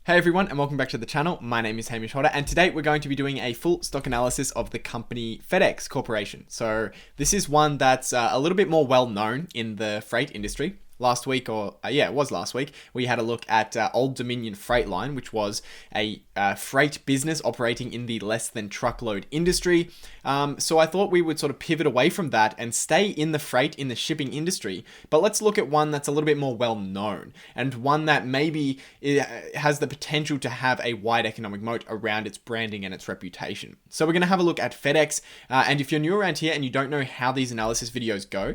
Hey everyone, and welcome back to the channel. My name is Hamish Hodder, and today we're going to be doing a full stock analysis of the company FedEx Corporation. So this is one that's a little bit more well known in the freight industry. Last week, it was last week, we had a look at Old Dominion Freight Line, which was a freight business operating in the less than truckload industry. So I thought we would sort of pivot away from that and stay in the shipping industry. But let's look at one that's a little bit more well known, and one that maybe has the potential to have a wide economic moat around its branding and its reputation. So we're going to have a look at FedEx. And if you're new around here and you don't know how these analysis videos go,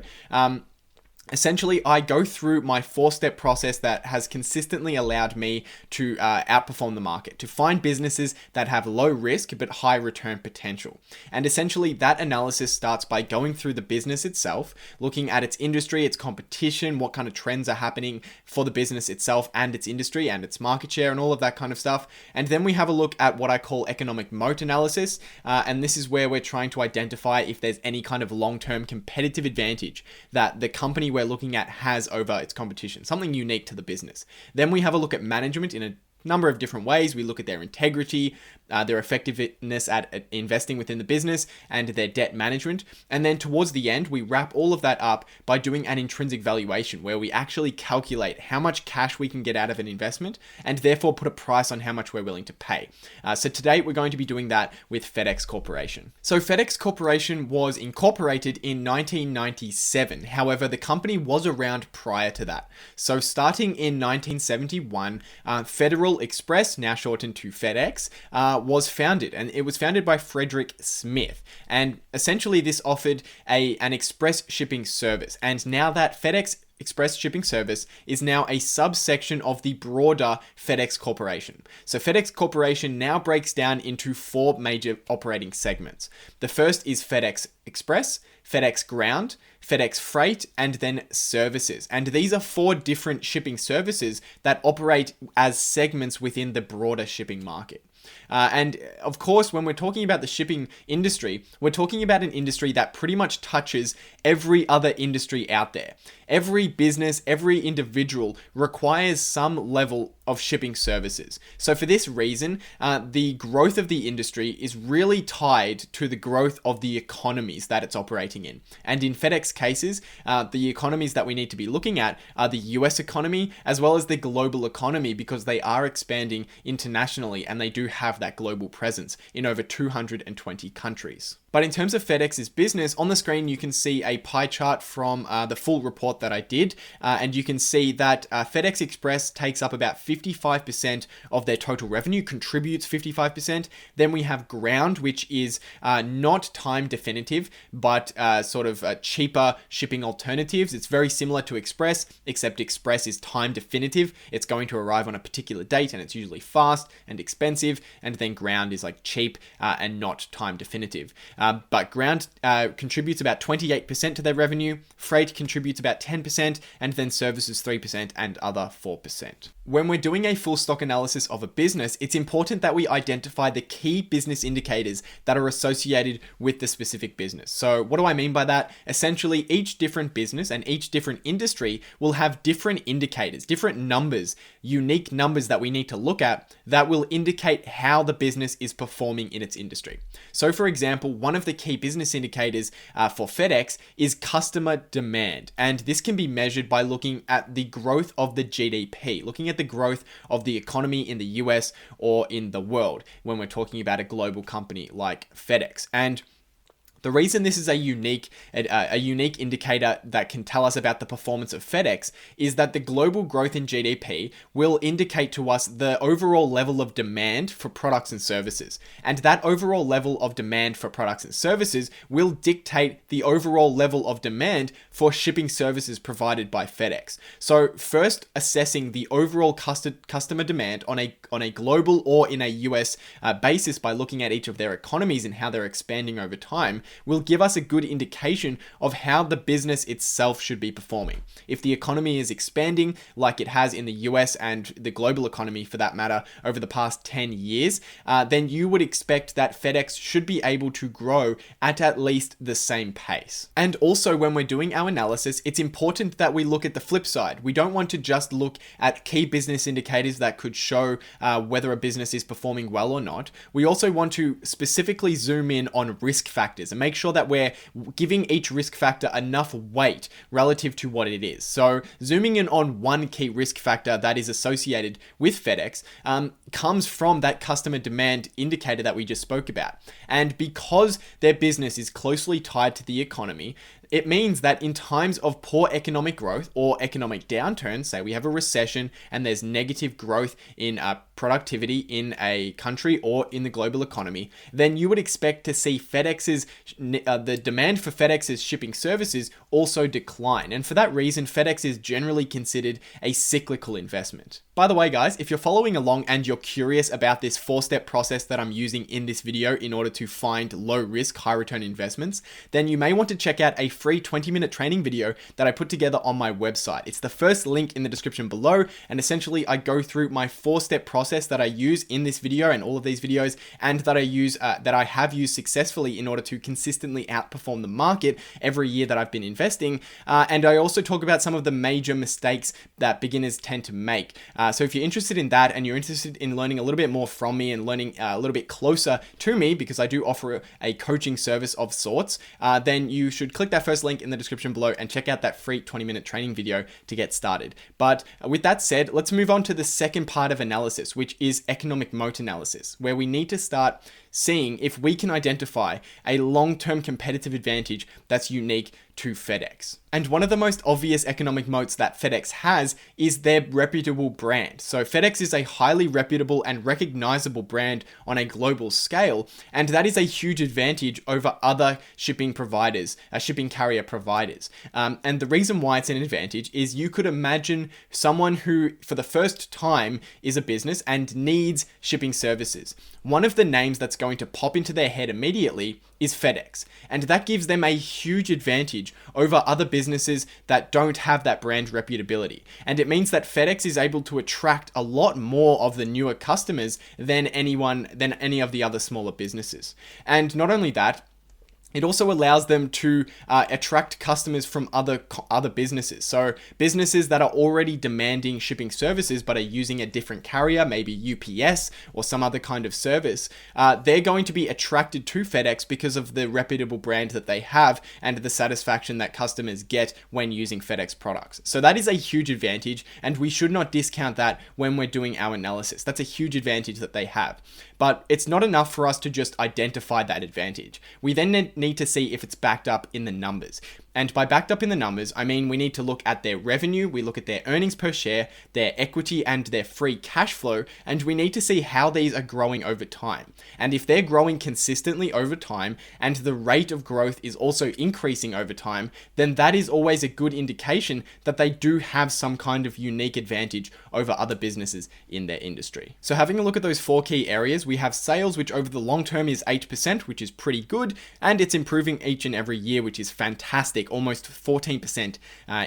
essentially, I go through my 4-step process that has consistently allowed me to outperform the market, to find businesses that have low risk but high return potential. And essentially, that analysis starts by going through the business itself, looking at its industry, its competition, what kind of trends are happening for the business itself and its industry and its market share and all of that kind of stuff. And then we have a look at what I call economic moat analysis. And this is where we're trying to identify if there's any kind of long-term competitive advantage that the company we're looking at has over its competition, something unique to the business. Then we have a look at management in a number of different ways. We look at their integrity, their effectiveness at investing within the business, and their debt management. And then towards the end, we wrap all of that up by doing an intrinsic valuation, where we actually calculate how much cash we can get out of an investment and therefore put a price on how much we're willing to pay. So today we're going to be doing that with FedEx Corporation. So FedEx Corporation was incorporated in 1997. However, the company was around prior to that. So starting in 1971, Federal Express, now shortened to FedEx, was founded, and it was founded by Frederick Smith. And essentially this offered an express shipping service. And now that FedEx Express shipping service is now a subsection of the broader FedEx Corporation. So FedEx Corporation now breaks down into 4 major operating segments. The first is FedEx Express, FedEx Ground, FedEx Freight, and then Services. And these are 4 different shipping services that operate as segments within the broader shipping market. And of course, when we're talking about the shipping industry, we're talking about an industry that pretty much touches every other industry out there. Every business, every individual requires some level of shipping services. So for this reason, the growth of the industry is really tied to the growth of the economies that it's operating in. And in FedEx cases, the economies that we need to be looking at are the US economy as well as the global economy, because they are expanding internationally and they do have that global presence in over 220 countries. But in terms of FedEx's business, on the screen you can see a pie chart from the full report that I did, and you can see that FedEx Express takes up about 55% of their total revenue, contributes 55%. Then we have Ground, which is not time definitive, but sort of cheaper shipping alternatives. It's very similar to Express, except Express is time definitive. It's going to arrive on a particular date, and it's usually fast and expensive. And then Ground is like cheap and not time definitive. But Ground contributes about 28% to their revenue, Freight contributes about 10%, and then Services 3% and other 4%. When we're doing a full stock analysis of a business, it's important that we identify the key business indicators that are associated with the specific business. So what do I mean by that? Essentially, each different business and each different industry will have different indicators, different numbers, unique numbers that we need to look at that will indicate how the business is performing in its industry. So for example, one of the key business indicators for FedEx is customer demand. And this can be measured by looking at the growth of the GDP, looking at the growth of the economy in the US or in the world when we're talking about a global company like FedEx. And the reason this is a unique indicator that can tell us about the performance of FedEx is that the global growth in GDP will indicate to us the overall level of demand for products and services. And that overall level of demand for products and services will dictate the overall level of demand for shipping services provided by FedEx. So first, assessing the overall customer demand on a global or in a US basis by looking at each of their economies and how they're expanding over time will give us a good indication of how the business itself should be performing. If the economy is expanding like it has in the US and the global economy for that matter over the past 10 years, then you would expect that FedEx should be able to grow at least the same pace. And also when we're doing our analysis, it's important that we look at the flip side. We don't want to just look at key business indicators that could show whether a business is performing well or not. We also want to specifically zoom in on risk factors and make sure that we're giving each risk factor enough weight relative to what it is. So zooming in on one key risk factor that is associated with FedEx comes from that customer demand indicator that we just spoke about. And because their business is closely tied to the economy, it means that in times of poor economic growth or economic downturn, say we have a recession and there's negative growth in productivity in a country or in the global economy, then you would expect to see the demand for FedEx's shipping services also decline. And for that reason, FedEx is generally considered a cyclical investment. By the way, guys, if you're following along and you're curious about this 4-step process that I'm using in this video in order to find low risk, high return investments, then you may want to check out a free 20-minute training video that I put together on my website. It's the first link in the description below, and essentially I go through my 4-step process that I use in this video and all of these videos, and that I have used successfully in order to consistently outperform the market every year that I've been investing. And I also talk about some of the major mistakes that beginners tend to make. So if you're interested in that and you're interested in learning a little bit more from me and learning a little bit closer to me, because I do offer a coaching service of sorts, then you should click that first link in the description below and check out that free 20-minute training video to get started. But with that said, let's move on to the second part of analysis, which is economic moat analysis, where we need to start seeing if we can identify a long-term competitive advantage that's unique to FedEx. And one of the most obvious economic moats that FedEx has is their reputable brand. So FedEx is a highly reputable and recognizable brand on a global scale, and that is a huge advantage over other shipping carrier providers. And the reason why it's an advantage is you could imagine someone who, for the first time, is a business and needs shipping services. One of the names that's going to pop into their head immediately is FedEx, and that gives them a huge advantage over other businesses that don't have that brand reputability. And it means that FedEx is able to attract a lot more of the newer customers than any of the other smaller businesses. And not only that, it also allows them to attract customers from other businesses. So businesses that are already demanding shipping services but are using a different carrier, maybe UPS or some other kind of service, they're going to be attracted to FedEx because of the reputable brand that they have and the satisfaction that customers get when using FedEx products. So that is a huge advantage, and we should not discount that when we're doing our analysis. That's a huge advantage that they have. But it's not enough for us to just identify that advantage. We then need to see if it's backed up in the numbers. And by backed up in the numbers, I mean we need to look at their revenue, we look at their earnings per share, their equity, and their free cash flow, and we need to see how these are growing over time. And if they're growing consistently over time, and the rate of growth is also increasing over time, then that is always a good indication that they do have some kind of unique advantage over other businesses in their industry. So having a look at those 4 key areas, we have sales, which over the long term is 8%, which is pretty good, and it's improving each and every year, which is fantastic. Almost 14%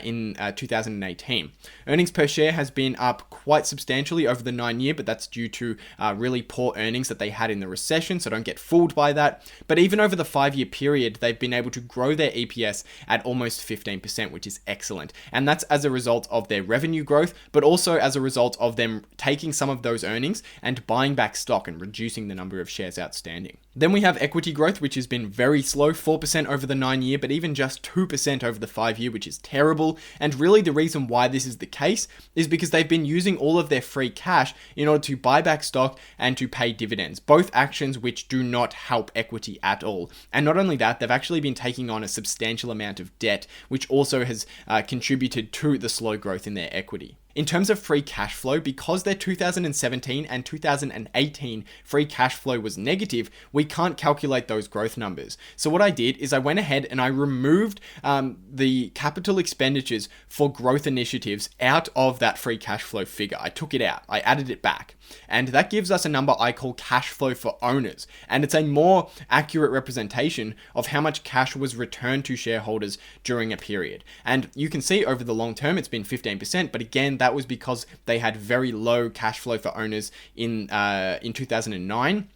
in 2018. Earnings per share has been up quite substantially over the 9-year, but that's due to really poor earnings that they had in the recession, so don't get fooled by that. But even over the 5-year period, they've been able to grow their EPS at almost 15%, which is excellent. And that's as a result of their revenue growth, but also as a result of them taking some of those earnings and buying back stock and reducing the number of shares outstanding. Then we have equity growth, which has been very slow, 4% over the 9-year, but even just 2% over the 5-year, which is terrible. And really the reason why this is the case is because they've been using all of their free cash in order to buy back stock and to pay dividends, both actions which do not help equity at all. And not only that, they've actually been taking on a substantial amount of debt, which also has contributed to the slow growth in their equity. In terms of free cash flow, because their 2017 and 2018 free cash flow was negative, we can't calculate those growth numbers. So what I did is I went ahead and I removed the capital expenditures for growth initiatives out of that free cash flow figure. I took it out, I added it back. And that gives us a number I call cash flow for owners. And it's a more accurate representation of how much cash was returned to shareholders during a period. And you can see over the long term, it's been 15%. But again, that was because they had very low cash flow for owners in 2009.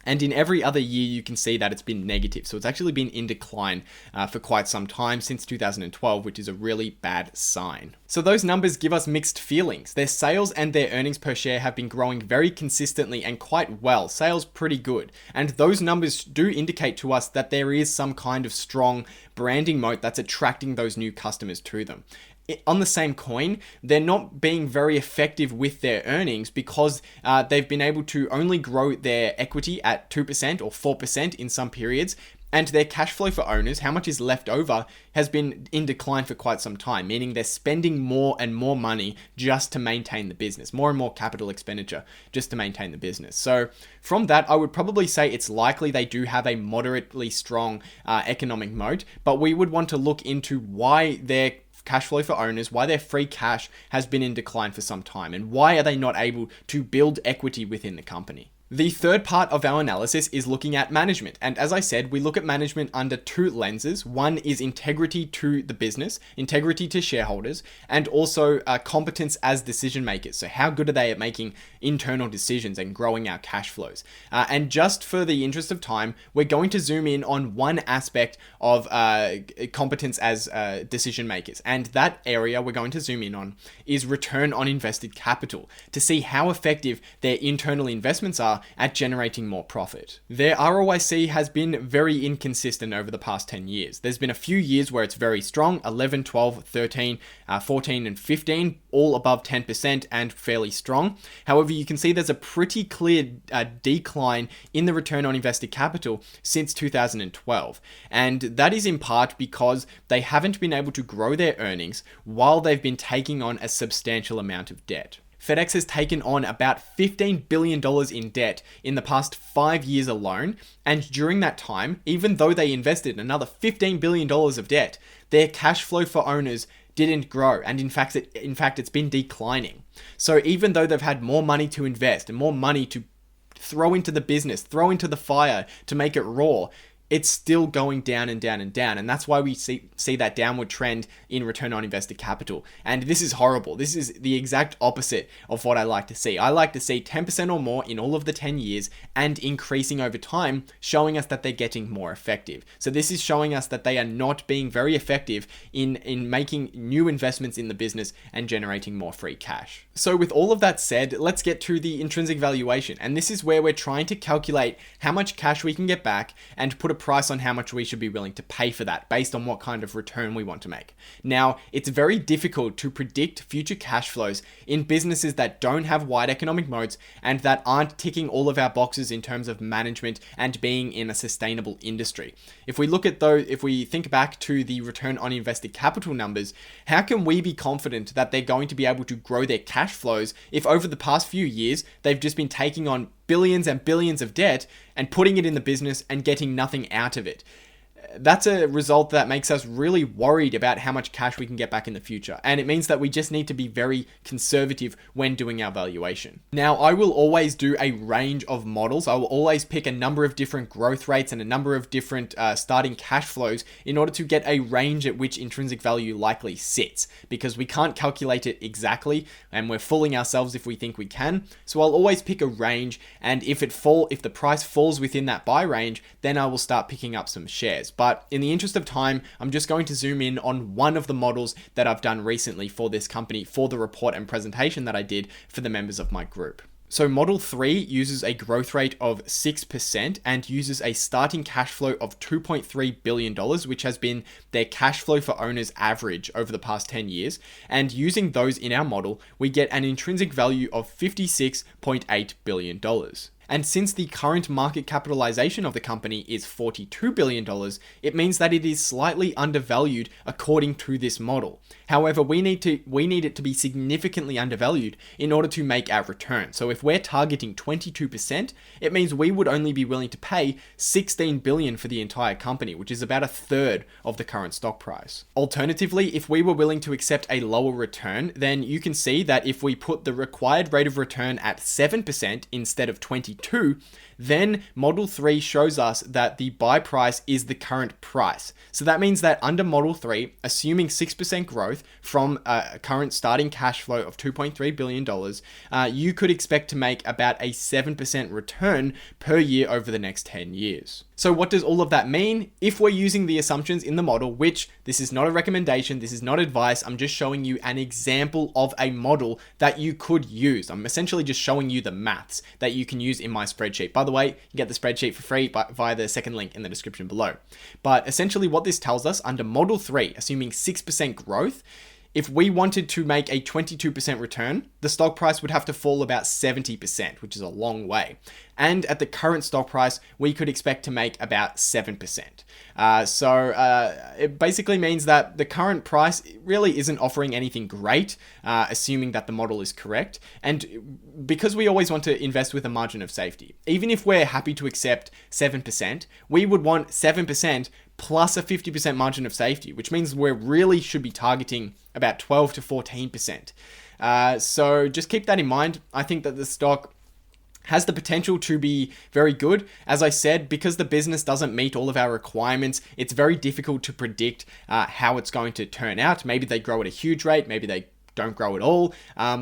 And in every other year, you can see that it's been negative. So it's actually been in decline for quite some time since 2012, which is a really bad sign. So those numbers give us mixed feelings. Their sales and their earnings per share have been growing very consistently and quite well. Sales pretty good. And those numbers do indicate to us that there is some kind of strong branding moat that's attracting those new customers to them. On the same coin, they're not being very effective with their earnings because they've been able to only grow their equity at 2% or 4% in some periods. And their cash flow for owners, how much is left over, has been in decline for quite some time, meaning they're spending more and more money just to maintain the business, more and more capital expenditure just to maintain the business. So from that, I would probably say it's likely they do have a moderately strong economic moat, but we would want to look into why their cash flow for owners, why their free cash has been in decline for some time, and why are they not able to build equity within the company. The third part of our analysis is looking at management. And as I said, we look at management under two lenses. One is integrity to the business, integrity to shareholders, and also competence as decision makers. So how good are they at making internal decisions and growing our cash flows? And just for the interest of time, we're going to zoom in on one aspect of competence as decision makers. And that area we're going to zoom in on is return on invested capital to see how effective their internal investments are at generating more profit. Their ROIC has been very inconsistent over the past 10 years. There's been a few years where it's very strong, 11, 12, 13, 14, and 15, all above 10% and fairly strong. However, you can see there's a pretty clear decline in the return on invested capital since 2012. And that is in part because they haven't been able to grow their earnings while they've been taking on a substantial amount of debt. FedEx has taken on about $15 billion in debt in the past 5 years alone. And during that time, even though they invested another $15 billion of debt, their cash flow for owners didn't grow. And in fact, it's been declining. So even though they've had more money to invest and more money to throw into the business, throw into the fire to make it raw, it's still going down and down and down. And that's why we see that downward trend in return on invested capital. And this is horrible. This is the exact opposite of what I like to see. I like to see 10% or more in all of the 10 years and increasing over time, showing us that they're getting more effective. So this is showing us that they are not being very effective in making new investments in the business and generating more free cash. So with all of that said, let's get to the intrinsic valuation. And this is where we're trying to calculate how much cash we can get back and put a price on how much we should be willing to pay for that based on what kind of return we want to make. Now, it's very difficult to predict future cash flows in businesses that don't have wide economic moats and that aren't ticking all of our boxes in terms of management and being in a sustainable industry. If we think back to the return on invested capital numbers, how can we be confident that they're going to be able to grow their cash flows if over the past few years they've just been taking on billions and billions of debt and putting it in the business and getting nothing out of it? That's a result that makes us really worried about how much cash we can get back in the future. And it means that we just need to be very conservative when doing our valuation. Now, I will always do a range of models. I will always pick a number of different growth rates and a number of different starting cash flows in order to get a range at which intrinsic value likely sits, because we can't calculate it exactly and we're fooling ourselves if we think we can. So I'll always pick a range, and if the price falls within that buy range, then I will start picking up some shares. But in the interest of time, I'm just going to zoom in on one of the models that I've done recently for this company for the report and presentation that I did for the members of my group. So Model 3 uses a growth rate of 6% and uses a starting cash flow of $2.3 billion, which has been their cash flow for owners average over the past 10 years. And using those in our model, we get an intrinsic value of $56.8 billion. And since the current market capitalization of the company is $42 billion, it means that it is slightly undervalued according to this model. However, we need it to be significantly undervalued in order to make our return. So if we're targeting 22%, it means we would only be willing to pay $16 billion for the entire company, which is about a third of the current stock price. Alternatively, if we were willing to accept a lower return, then you can see that if we put the required rate of return at 7% instead of 22, then Model 3 shows us that the buy price is the current price. So that means that under Model 3, assuming 6% growth from a current starting cash flow of $2.3 billion, you could expect to make about a 7% return per year over the next 10 years. So what does all of that mean? If we're using the assumptions in the model, which this is not a recommendation, this is not advice, I'm just showing you an example of a model that you could use. I'm essentially just showing you the maths that you can use in my spreadsheet. By the way, you get the spreadsheet for free via the second link in the description below. But essentially what this tells us, under Model 3, assuming 6% growth, if we wanted to make a 22% return, the stock price would have to fall about 70%, which is a long way. And at the current stock price, we could expect to make about 7%. It basically means that the current price really isn't offering anything great, assuming that the model is correct. And because we always want to invest with a margin of safety, even if we're happy to accept 7%, we would want 7% plus a 50% margin of safety, which means we really should be targeting about 12 to 14%. So just keep that in mind. I think that the stock has the potential to be very good. As I said, because the business doesn't meet all of our requirements, it's very difficult to predict how it's going to turn out. Maybe they grow at a huge rate, maybe they don't grow at all.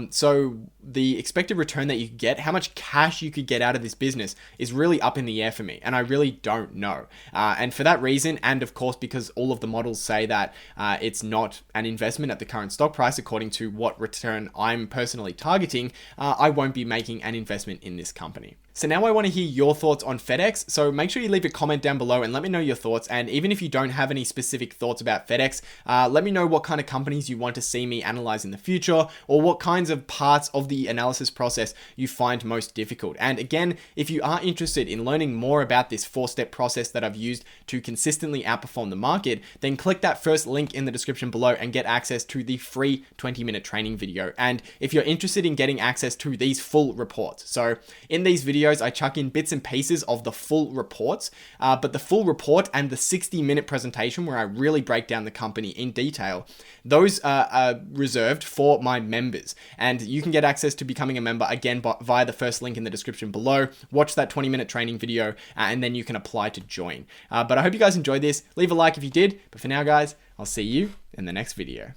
So the expected return that you get, how much cash you could get out of this business, is really up in the air for me, and I really don't know. And for that reason, and of course because all of the models say that it's not an investment at the current stock price according to what return I'm personally targeting, I won't be making an investment in this company. So now I want to hear your thoughts on FedEx. So make sure you leave a comment down below and let me know your thoughts. And even if you don't have any specific thoughts about FedEx, let me know what kind of companies you want to see me analyze in the future, or what kinds of parts of the analysis process you find most difficult. And again, if you are interested in learning more about this 4-step process that I've used to consistently outperform the market, then click that first link in the description below and get access to the free 20-minute training video. And if you're interested in getting access to these full reports, so in these videos, I chuck in bits and pieces of the full reports, but the full report and the 60-minute presentation where I really break down the company in detail, those are reserved for my members. And you can get access to becoming a member again via the first link in the description below. Watch that 20-minute training video and then you can apply to join. But I hope you guys enjoyed this. Leave a like if you did. But for now, guys, I'll see you in the next video.